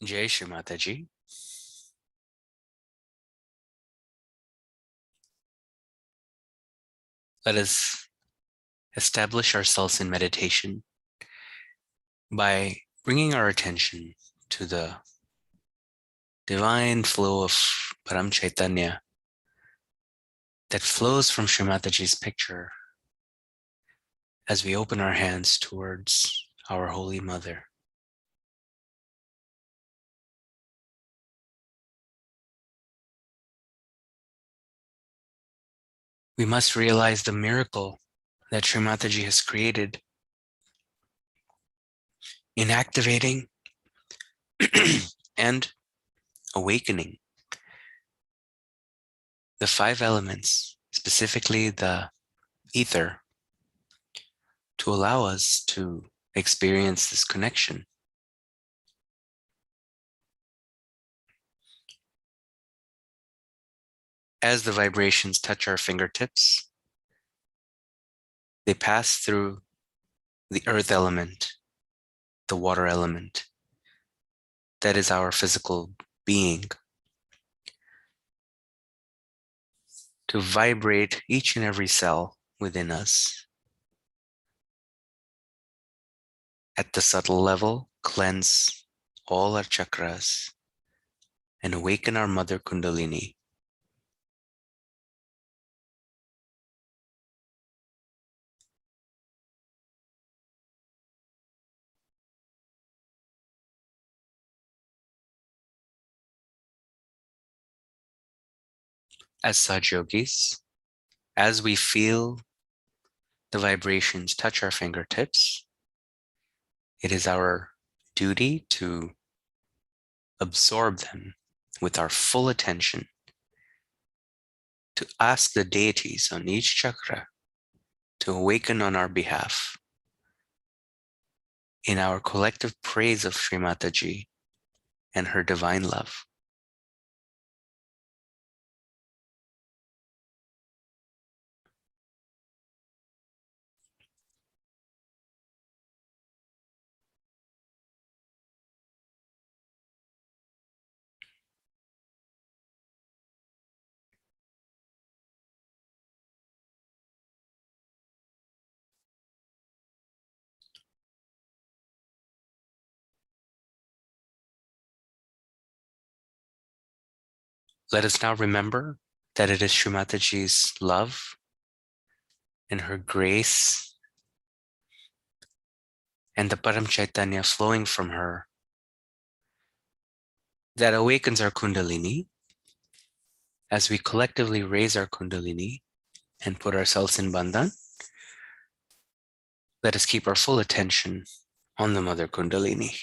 Jai Shri Mataji. Let us establish ourselves in meditation by bringing our attention to the divine flow of Param Chaitanya that flows from Shri Mataji's picture as we open our hands towards our Holy Mother. We must realize the miracle that Shri Mataji has created in activating and awakening the five elements, specifically the ether, to allow us to experience this connection. As the vibrations touch our fingertips, they pass through the earth element, the water element, that is our physical being, to vibrate each and every cell within us. At the subtle level, cleanse all our chakras and awaken our mother Kundalini. As such, yogis, as we feel the vibrations touch our fingertips, it is our duty to absorb them with our full attention, to ask the deities on each chakra to awaken on our behalf in our collective praise of Sri Mataji and her divine love. Let us now remember that it is Sri Mataji's love and her grace and the Param Chaitanya flowing from her that awakens our Kundalini. As we collectively raise our Kundalini and put ourselves in Bandhan, let us keep our full attention on the Mother Kundalini.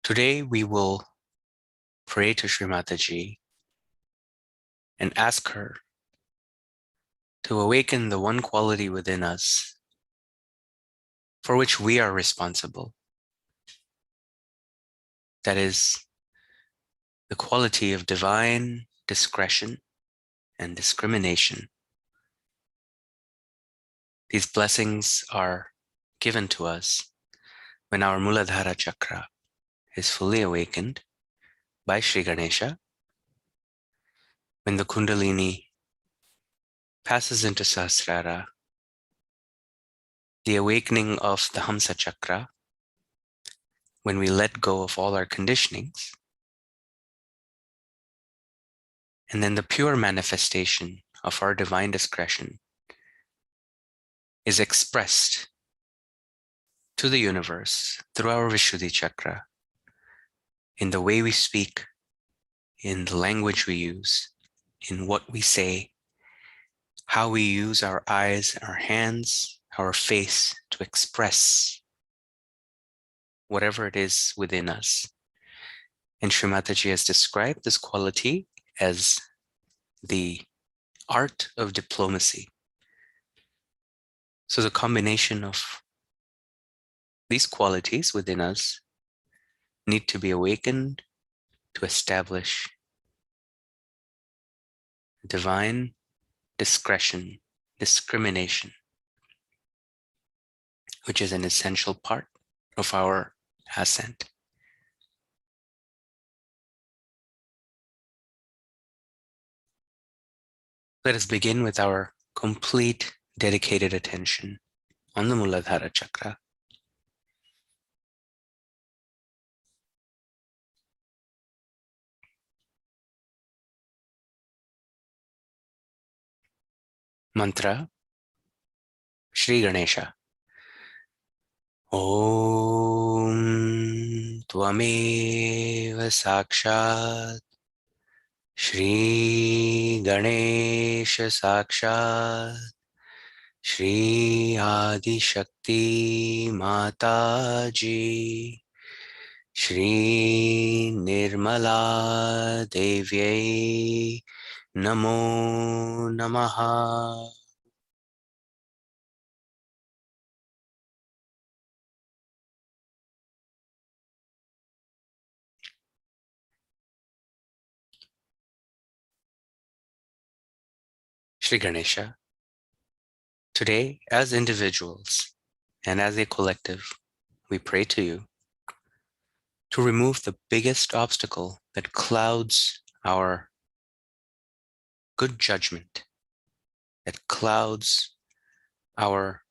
Today we will pray to Sri Mataji and ask her to awaken the one quality within us for which we are responsible. That is the quality of divine discretion and discrimination. These blessings are given to us when our Muladhara chakra is fully awakened by Sri Ganesha when the Kundalini passes into Sahasrara, the awakening of the Hamsa Chakra, when we let go of all our conditionings, and then the pure manifestation of our divine discretion is expressed to the universe through our Vishuddhi Chakra, in the way we speak, in the language we use, in what we say, how we use our eyes, our hands, our face to express whatever it is within us. And Sri Mataji has described this quality as the art of diplomacy. So the combination of these qualities within us need to be awakened to establish divine discretion, discrimination, which is an essential part of our ascent. Let us begin with our complete dedicated attention on the Muladhara Chakra. Mantra, Shri Ganesha. Om Tvameva Sakshat Shri Ganesha Sakshat Shri Adi Shakti Mataji Shri Nirmala Devyai Namo Namaha. Shri Ganesha, today, as individuals and as a collective, we pray to you to remove the biggest obstacle that clouds our good judgment, that clouds our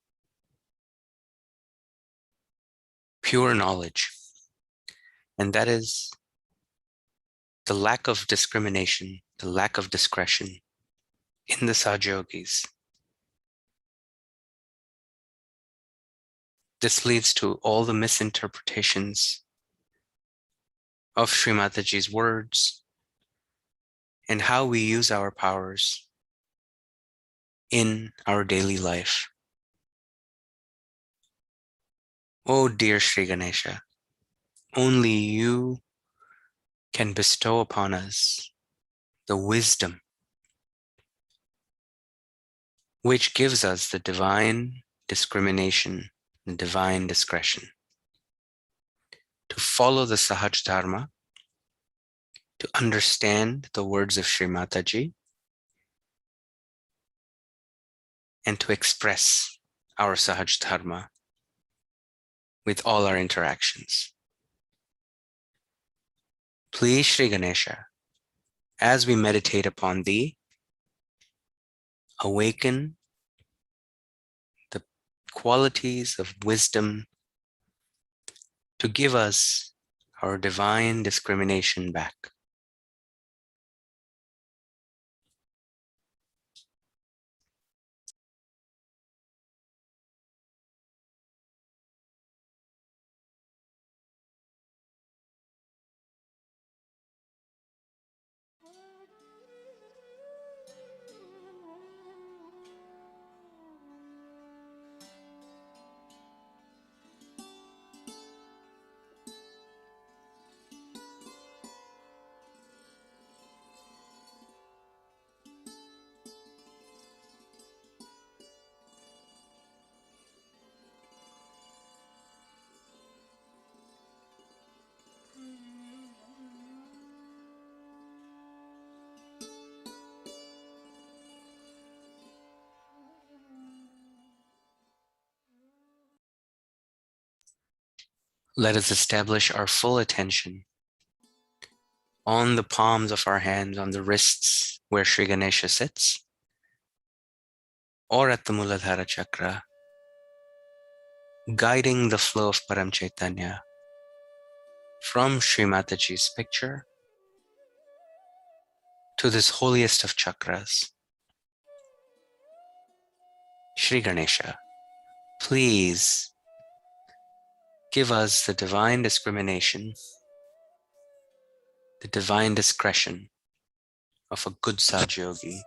pure knowledge, and that is the lack of discrimination, the lack of discretion in the Sahaja-yogis. This leads to all the misinterpretations of Sri Mataji's words and how we use our powers in our daily life. Oh dear Sri Ganesha, only you can bestow upon us the wisdom which gives us the divine discrimination and divine discretion to follow the Sahaj Dharma, to understand the words of Sri Mataji, and to express our Sahaj Dharma with all our interactions. Please, Sri Ganesha, as we meditate upon thee, awaken the qualities of wisdom to give us our divine discrimination back. Let us establish our full attention on the palms of our hands, on the wrists where Sri Ganesha sits, or at the Muladhara Chakra, guiding the flow of Param Chaitanya from Sri Mataji's picture to this holiest of chakras. Sri Ganesha, please give us the divine discrimination, the divine discretion of a good Sahaja-yogi.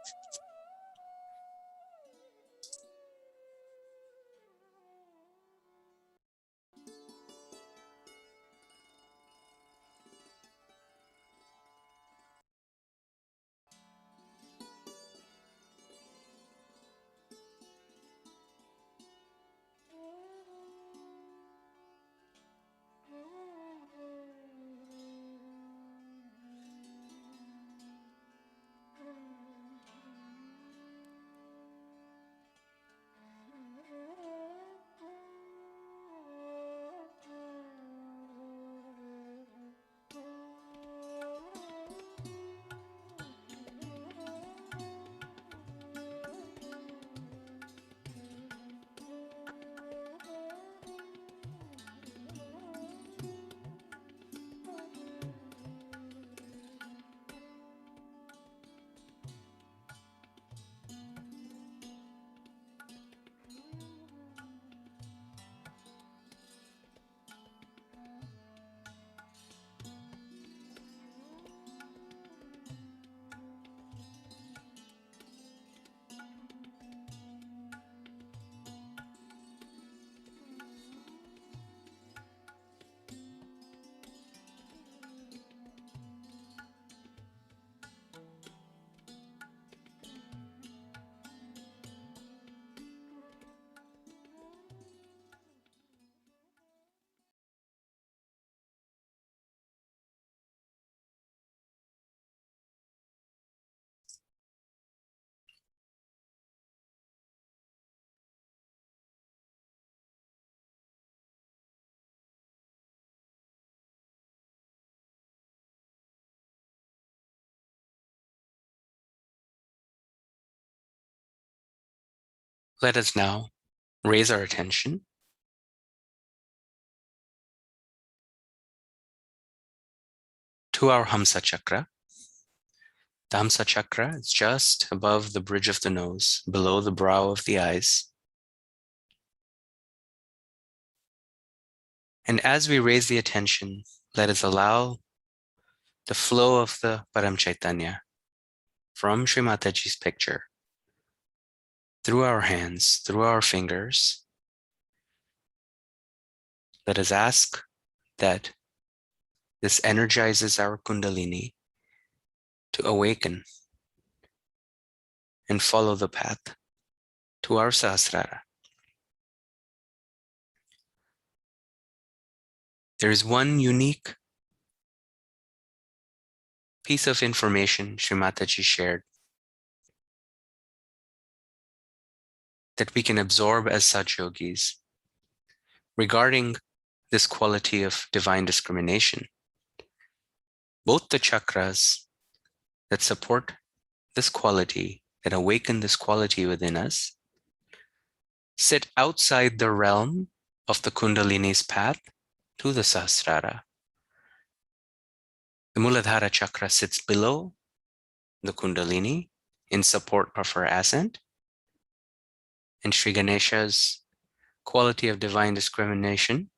Let us now raise our attention to our Hamsa Chakra. The Hamsa Chakra is just above the bridge of the nose, below the brow of the eyes. And as we raise the attention, let us allow the flow of the Param Chaitanya from Sri Mataji's picture through our hands, through our fingers. Let us ask that this energizes our Kundalini to awaken and follow the path to our Sahasrara. There is one unique piece of information Sri Mataji shared that we can absorb as such yogis regarding this quality of divine discrimination. Both the chakras that support this quality, that awaken this quality within us, sit outside the realm of the Kundalini's path to the Sahasrara. The Muladhara chakra sits below the Kundalini in support of her ascent, and Sri Ganesha's quality of divine discrimination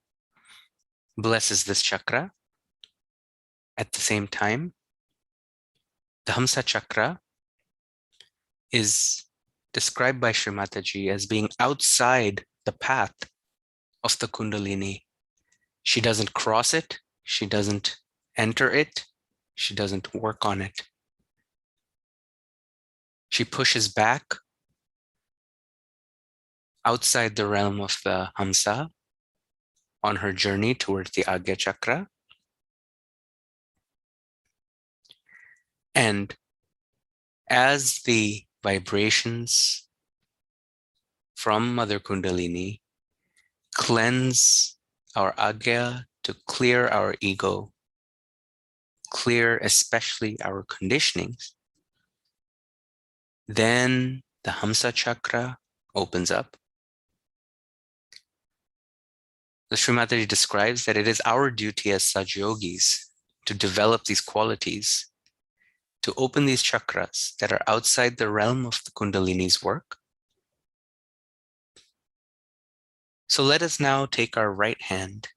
blesses this chakra. At the same time, the Hamsa chakra is described by Sri Mataji as being outside the path of the Kundalini. She doesn't cross it, she doesn't enter it, she doesn't work on it. She pushes back outside the realm of the Hamsa on her journey towards the Agya chakra. And as the vibrations from Mother Kundalini cleanse our Agya to clear our ego, clear especially our conditionings, Then the Hamsa chakra opens up. The Srimataji describes that it is our duty as Saj Yogis to develop these qualities, to open these chakras that are outside the realm of the Kundalini's work. So let us now take our right hand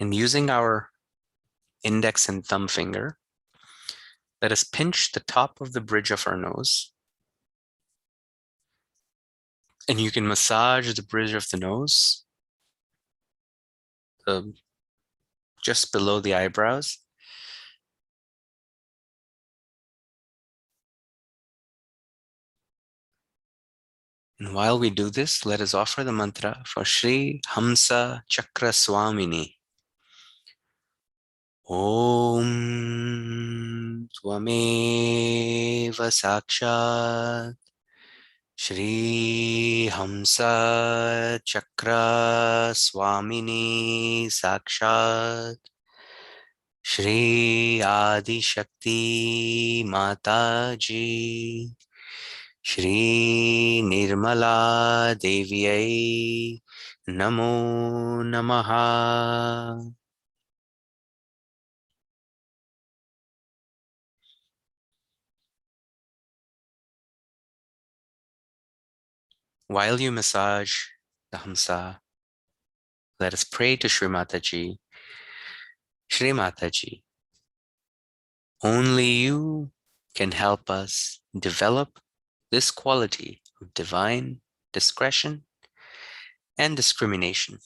and, using our index and thumb finger, let us pinch the top of the bridge of our nose. And you can massage the bridge of the nose just below the eyebrows. And while we do this, let us offer the mantra for Sri Hamsa Chakra Swamini. Om Tvameva Sakshat Shri Hamsa Chakra Swamini Sakshat Shri Adi Shakti Mata Ji Shri Nirmala Devyai Namo Namaha. While you massage the Hamsa, let us pray to Shri Mataji. Shri Mataji, only you can help us develop this quality of divine discretion and discrimination.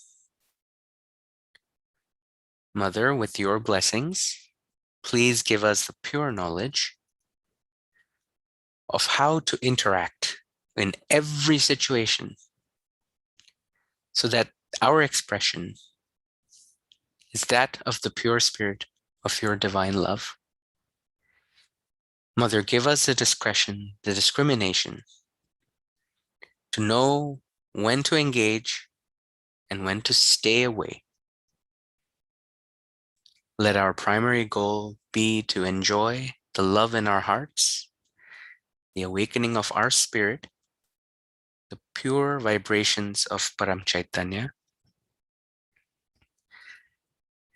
Mother, with your blessings, please give us the pure knowledge of how to interact in every situation so that our expression is that of the pure spirit of your divine love. Mother, give us the discretion, the discrimination to know when to engage and when to stay away. Let our primary goal be to enjoy the love in our hearts, the awakening of our spirit, the pure vibrations of Param Chaitanya,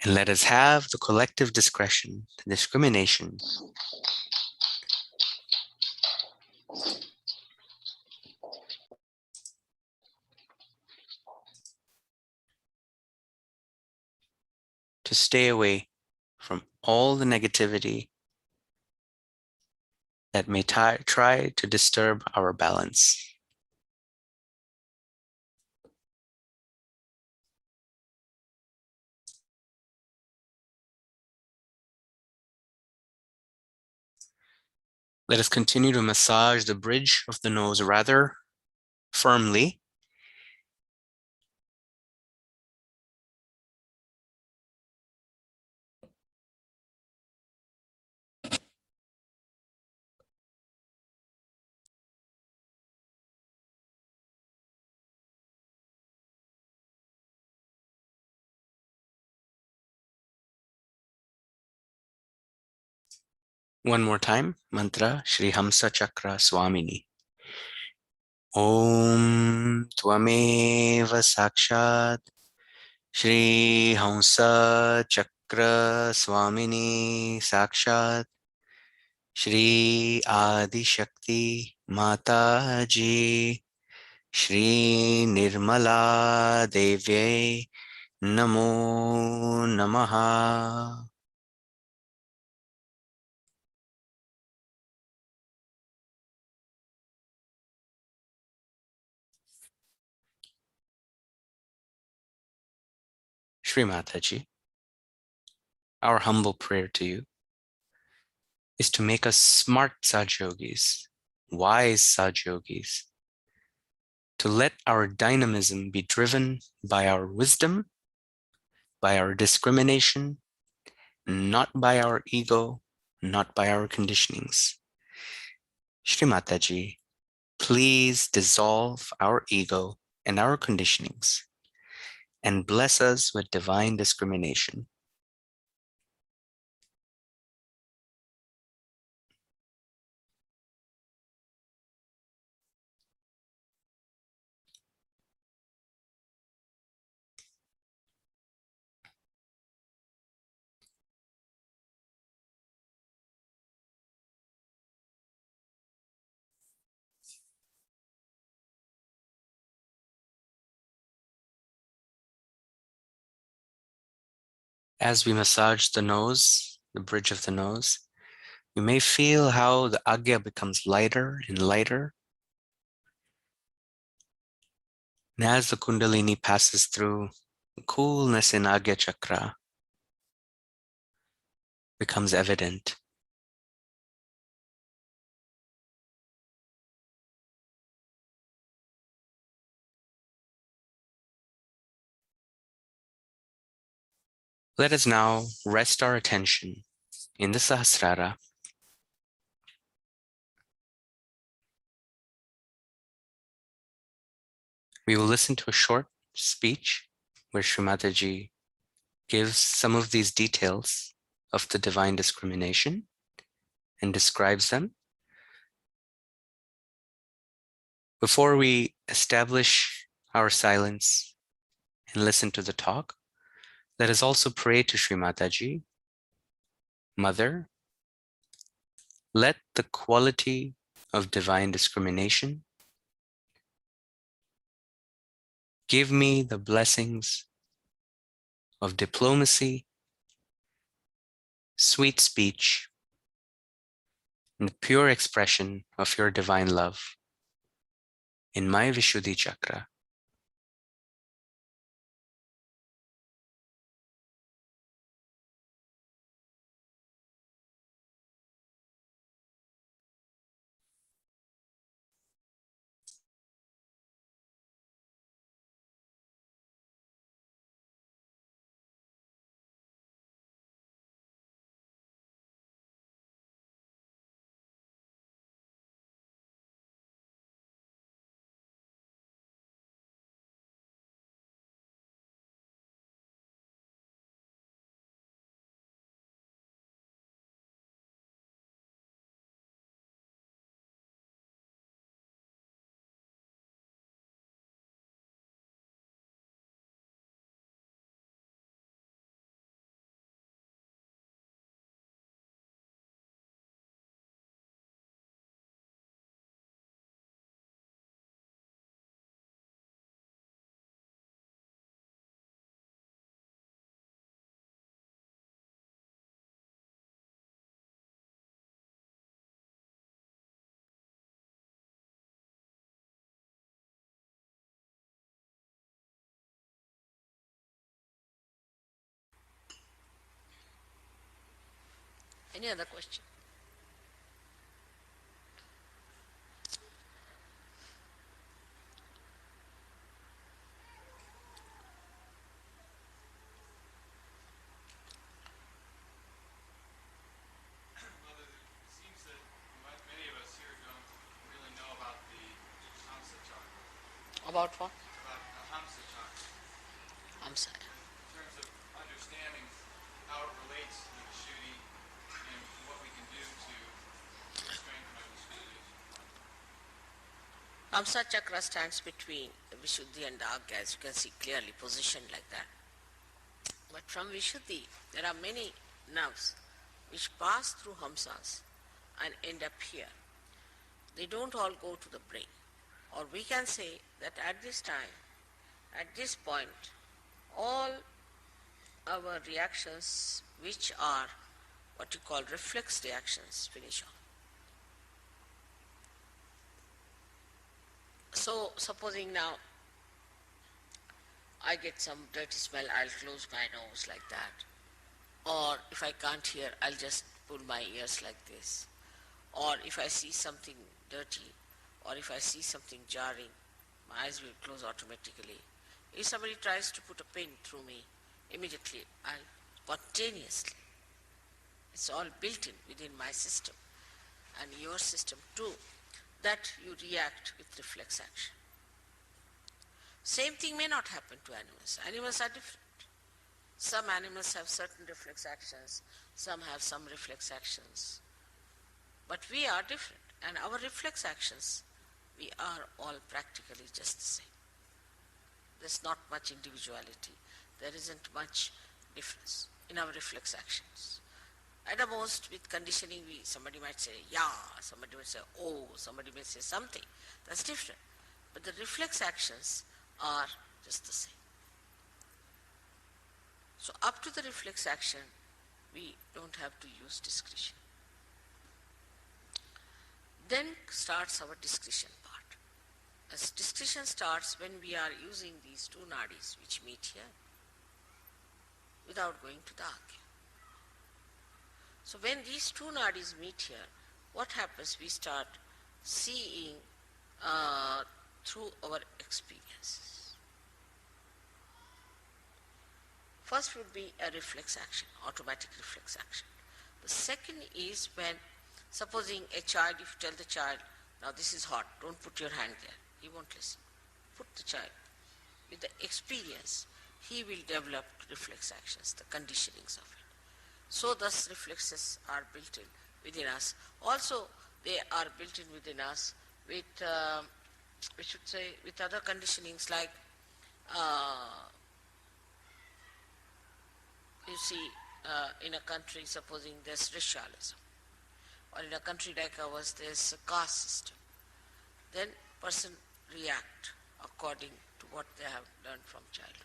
and let us have the collective discretion, the discrimination to stay away from all the negativity that may try to disturb our balance. Let us continue to massage the bridge of the nose rather firmly. One more time, mantra Shri Hamsa Chakra Swamini. Om Tvameva Sakshat Shri Hamsa Chakra Swamini Sakshat Shri Adi Shakti Mata Ji Shri Nirmala Devye Namo Namaha. Shri Mataji, our humble prayer to you is to make us smart Saj Yogis, wise Saj Yogis, to let our dynamism be driven by our wisdom, by our discrimination, not by our ego, not by our conditionings. Shri Mataji, please dissolve our ego and our conditionings and bless us with divine discrimination. As we massage the nose, the bridge of the nose, you may feel how the agya becomes lighter and lighter. And as the kundalini passes through, the coolness in agya chakra becomes evident. Let us now rest our attention in the Sahasrara. We will listen to a short speech where Sri Mataji gives some of these details of the divine discrimination and describes them. Before we establish our silence and listen to the talk, let us also pray to Sri Mataji. Mother, let the quality of divine discrimination give me the blessings of diplomacy, sweet speech, and the pure expression of your divine love in my Vishuddhi chakra. Any other question? About what? About Ahamsa chakra. I'm sorry. In terms of understanding how it relates to the Vishuddhi and what we can do to strengthen our Vishuddhi. Hamsa chakra stands between the Vishuddhi and the Agya, as you can see clearly positioned like that. But from Vishuddhi, there are many nerves which pass through Hamsas and end up here. They don't all go to the brain. Or we can say that at this time, at this point, all our reactions, which are what you call reflex reactions, finish off. So, supposing now I get some dirty smell, I'll close my nose like that. Or if I can't hear, I'll just pull my ears like this. Or if I see something dirty, or if I see something jarring, my eyes will close automatically. If somebody tries to put a pin through me, immediately I'll spontaneously. It's all built in within my system and your system too, that you react with reflex action. Same thing may not happen to animals. Animals are different. Some animals have certain reflex actions, some have some reflex actions. But we are different, and our reflex actions, we are all practically just the same. There's not much individuality. There isn't much difference in our reflex actions. At the most, with conditioning, somebody might say, yeah, somebody might say, oh, somebody may say something. That's different. But the reflex actions are just the same. So up to the reflex action, we don't have to use discretion. Then starts our discretion part. As discretion starts when we are using these two nadis which meet here without going to the Agya. So when these two nadis meet here, what happens? We start seeing through our experiences. First would be a reflex action, automatic reflex action. The second is when, supposing a child, if you tell the child, now this is hot, don't put your hand there, he won't listen. Put the child. With the experience, he will develop reflex actions, the conditionings of it. So thus reflexes are built in within us. Also, they are built in within us with, we should say, with other conditionings like, you see, in a country, supposing there's racialism, or in a country like ours, there's a caste system, then person react according to what they have learned from childhood.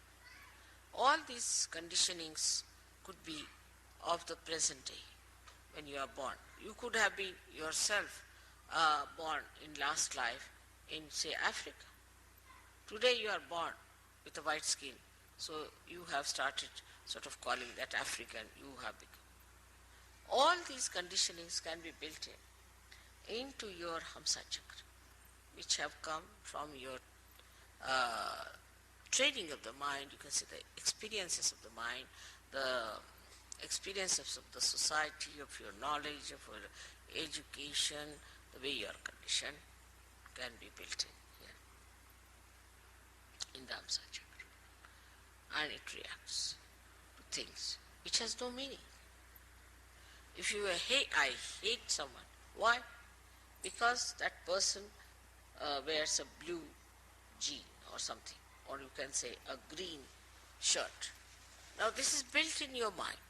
All these conditionings could be of the present day when you are born. You could have been yourself born in last life in, say, Africa. Today you are born with a white skin, so you have started sort of calling that African you have become. All these conditionings can be built into your Hamsa Chakra, which have come from your training of the mind, you can say the experiences of the mind, the experiences of the society, of your knowledge, of your education, the way you are conditioned, can be built in here, in the Hamsa Chakra. And it reacts to things which has no meaning. If you I hate someone, why? Because that person wears a blue jean or something, or you can say a green shirt. Now this is built in your mind.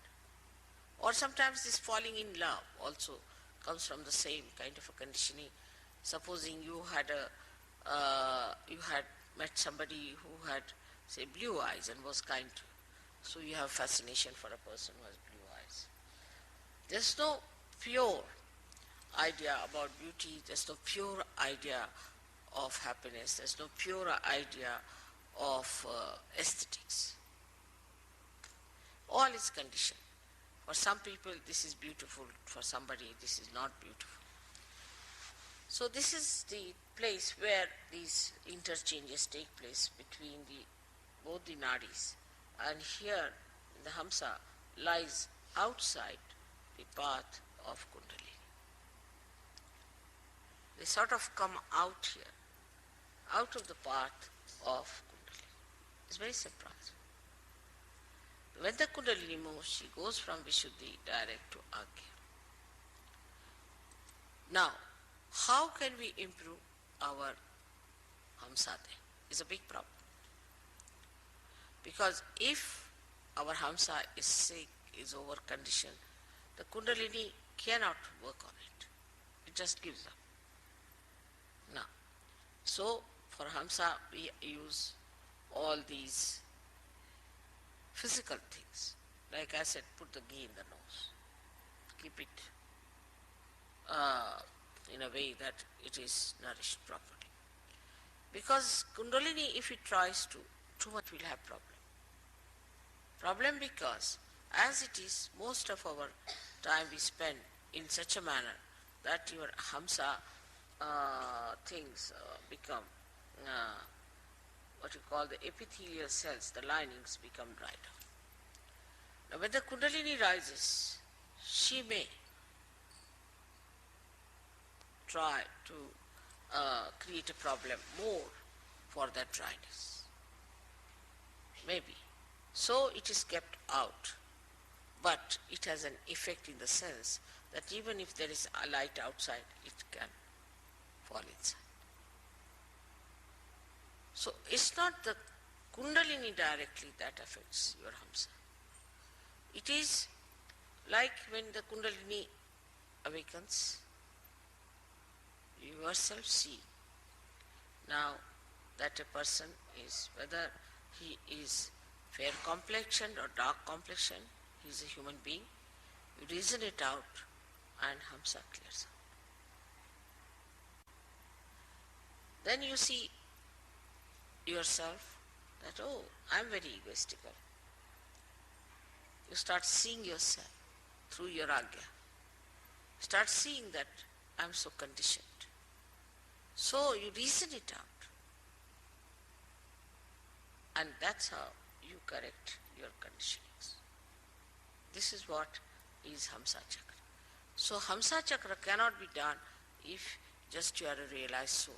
Or sometimes this falling in love also comes from the same kind of a conditioning. Supposing you had met somebody who had, say, blue eyes and was kind to you. So you have fascination for a person who has blue eyes. There's no pure idea about beauty, there's no pure idea of happiness, there's no pure idea of aesthetics. All is conditioned. For some people this is beautiful, for somebody this is not beautiful. So this is the place where these interchanges take place between both the nadis. And here in the Hamsa lies outside the path of Kundalini. They sort of come out here, out of the path of Kundalini. It's very surprising. When the Kundalini moves, she goes from Vishuddhi direct to Agya. Now, how can we improve our Hamsa? Is a big problem. Because if our Hamsa is sick, is over-conditioned, the Kundalini cannot work on it. It just gives up. Now, so for Hamsa we use all these physical things. Like I said, put the ghee in the nose. Keep it in a way that it is nourished properly. Because Kundalini, if it tries to, too much will have problem. Problem because, as it is, most of our time we spend in such a manner that your Hamsa things become what you call the epithelial cells, the linings become dried out. Now when the Kundalini rises, she may try to create a problem more for that dryness. Maybe. So it is kept out, but it has an effect in the sense that even if there is a light outside, it can fall inside. So it's not the Kundalini directly that affects your Hamsa. It is like when the Kundalini awakens, you yourself see now that a person is, whether he is fair complexion or dark complexion, he is a human being. You reason it out and Hamsa clears out. Then you see yourself that, oh, I'm very egoistical. You start seeing yourself through your agya. Start seeing that I'm so conditioned. So you reason it out. And that's how you correct your conditionings. This is what is Hamsa Chakra. So Hamsa Chakra cannot be done if just you are a realized soul,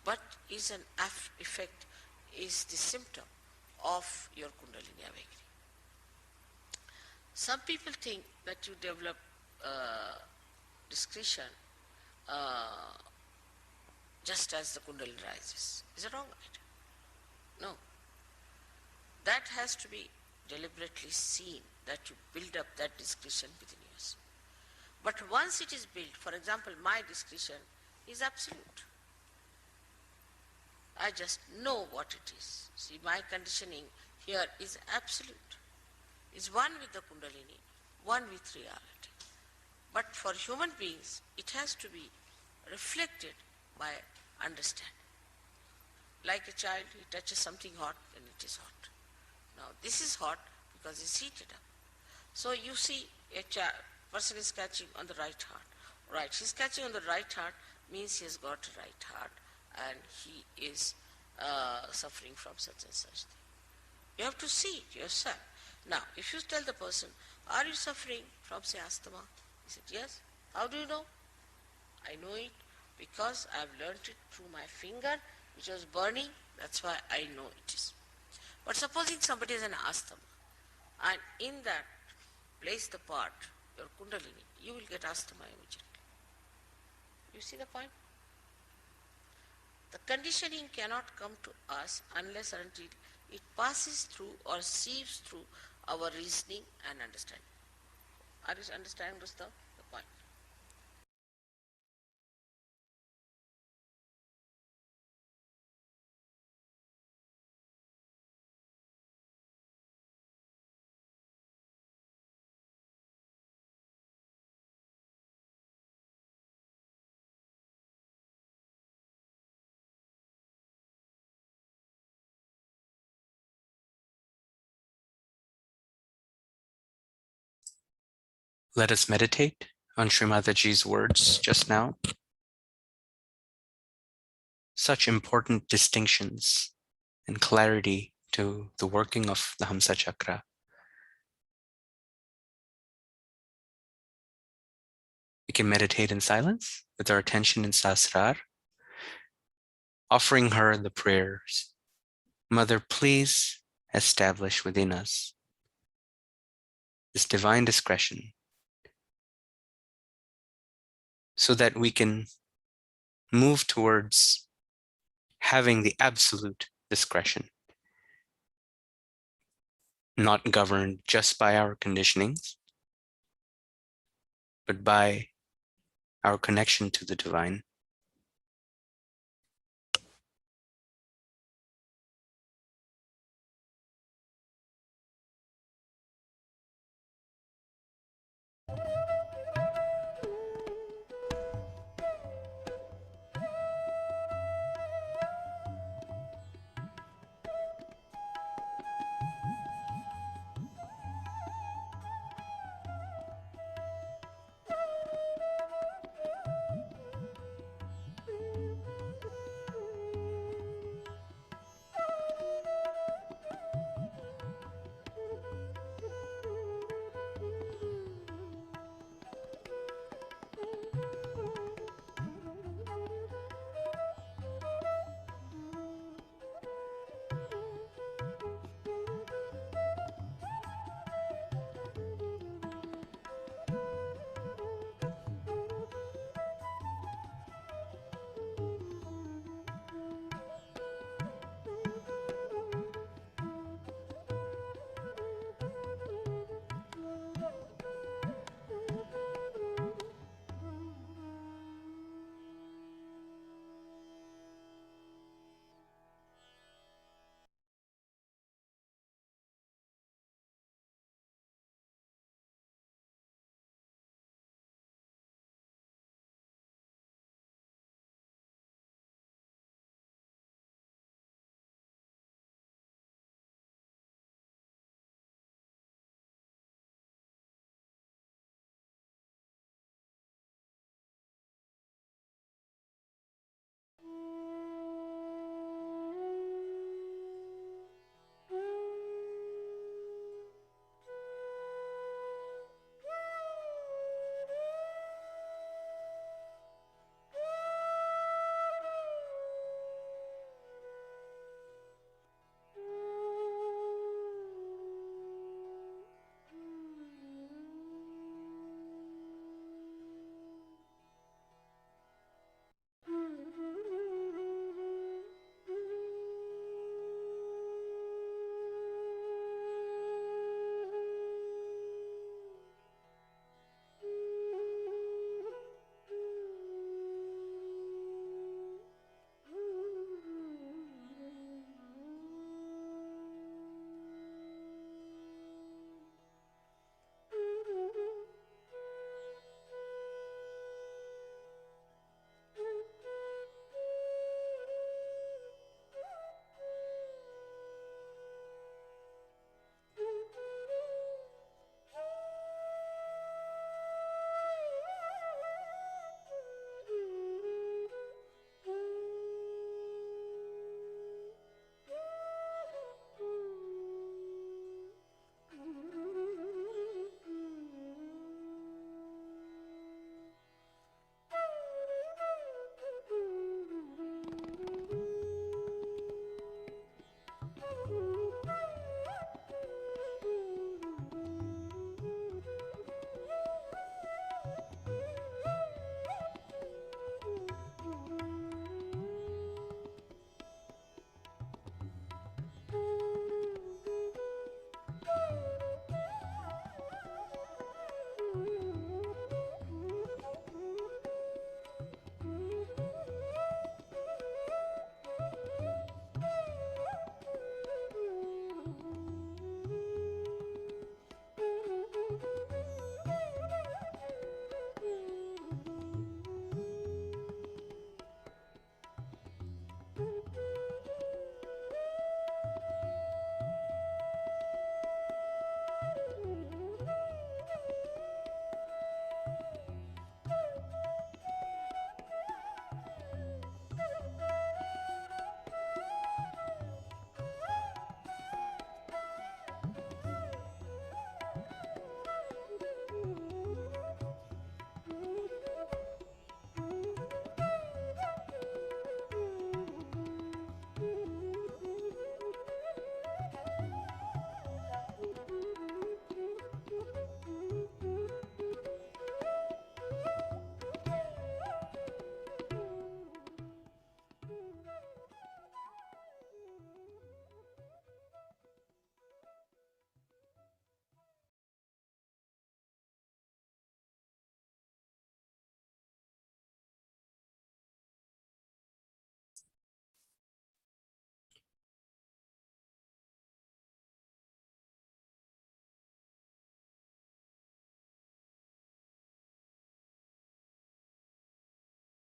but is an effect, is the symptom of your Kundalini awakening. Some people think that you develop discretion just as the Kundalini rises. Is it wrong? No. That has to be deliberately seen, that you build up that discretion within yourself. But once it is built, for example, my discretion is absolute. I just know what it is. See, my conditioning here is absolute. It's one with the Kundalini, one with reality. But for human beings, it has to be reflected by understanding. Like a child, he touches something hot, then it is hot. Now, this is hot because it's heated up. So you see a person is catching on the right heart. Right, he's catching on the right heart means he has got a right heart and he is suffering from such and such thing. You have to see it yourself. Now, if you tell the person, are you suffering from, say, asthma? He said, yes. How do you know? I know it because I've learnt it through my finger, which was burning. That's why I know it is. But supposing somebody has an asthma, and in that place the part, your Kundalini, you will get asthma immediately. You see the point? The conditioning cannot come to us unless and until it passes through or sieves through our reasoning and understanding. Are you understanding, Rustam, the point? Let us meditate on Sri Mataji's words just now. Such important distinctions and clarity to the working of the Hamsa Chakra. We can meditate in silence with our attention in Sahasrar, offering her the prayers. Mother, please establish within us this divine discretion so that we can move towards having the absolute discretion, not governed just by our conditionings, but by our connection to the divine.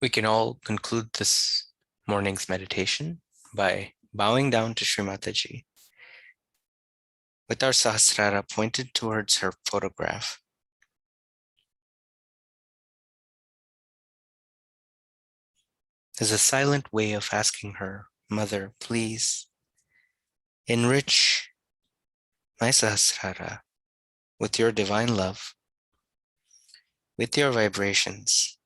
We can all conclude this morning's meditation by bowing down to Shri Mataji with our Sahasrara pointed towards her photograph. As a silent way of asking her, Mother, please enrich my Sahasrara with your divine love, with your vibrations,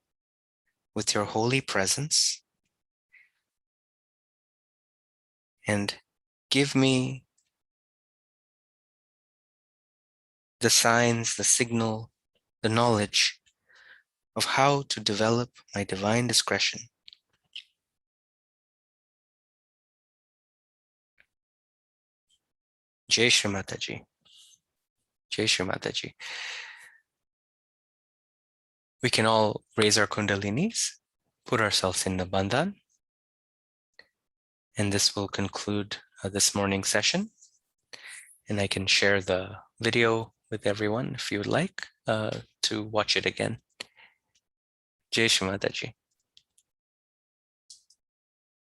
with your holy presence, and give me the signs, the signal, the knowledge of how to develop my divine discretion. Jai Shri Mataji. Jai Shri Mataji. We can all raise our kundalinis, put ourselves in the bandhan, and this will conclude this morning's session. And I can share the video with everyone if you would like to watch it again. Jai Shri Mataji.